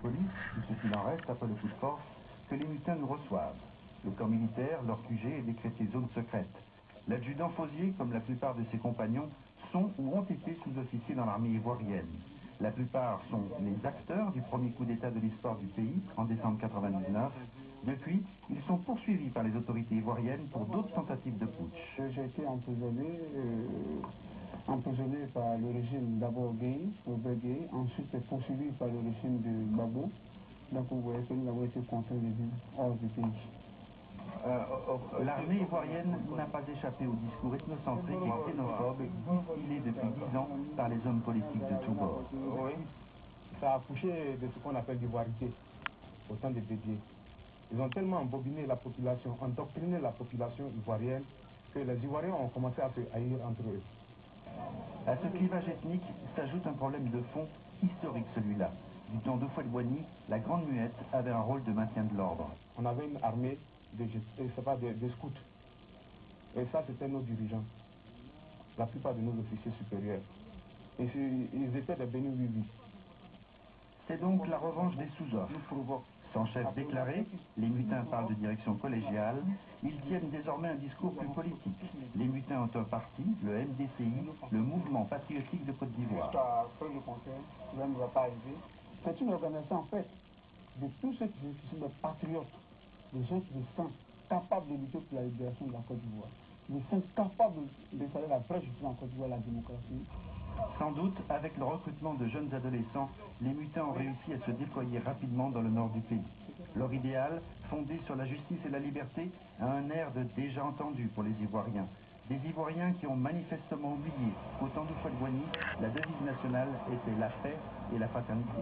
police, ou ce qu'il en reste après le coup de force, que les mutins nous reçoivent. Le camp militaire, leur QG, est décrété zone secrète. L'adjudant Fauzier, comme la plupart de ses compagnons, sont ou ont été sous-officiers dans l'armée ivoirienne. La plupart sont les acteurs du premier coup d'État de l'histoire du pays, en décembre 1999. Depuis, ils sont poursuivis par les autorités ivoiriennes pour d'autres tentatives de putsch. J'ai été emprisonné par le régime d'abord Gueye, Gueye, ensuite poursuivi par le régime de Gbagbo. Donc vous voyez que nous avons été contraints de vivre hors du pays. L'armée ivoirienne n'a pas échappé au discours ethnocentrique et xénophobe distillé depuis 10 ans par les hommes politiques de tous bords. Oui, ça a accouché de ce qu'on appelle l'ivoirité au temps des Bédiers. Ils ont tellement embobiné la population, endoctriné la population ivoirienne, que les Ivoiriens ont commencé à se haïr entre eux. À ce clivage ethnique s'ajoute un problème de fond historique, celui-là. Du temps d'Houphouët-Boigny, la Grande Muette avait un rôle de maintien de l'ordre. On avait une armée de scouts. Et ça, c'était nos dirigeants. La plupart de nos officiers supérieurs. Et ils étaient des bénis vivants. C'est donc la revanche des sous-offres. Sans chef déclaré, les mutins parlent de direction collégiale. Ils tiennent désormais un discours plus politique. Les mutins ont un parti, le MDCI, le Mouvement Patriotique de Côte d'Ivoire. C'est une organisation en fait de tous ceux qui sont des patriotes, des gens qui se sentent capables de lutter pour la libération de la Côte d'Ivoire. Ils sont capables de faire la vraie justice en Côte d'Ivoire, la démocratie. Sans doute, avec le recrutement de jeunes adolescents, les mutins ont réussi à se déployer rapidement dans le nord du pays. Leur idéal, fondé sur la justice et la liberté, a un air de déjà entendu pour les Ivoiriens. Des Ivoiriens qui ont manifestement oublié qu'au temps d'Houphouët-Boigny, la devise nationale était la paix et la fraternité.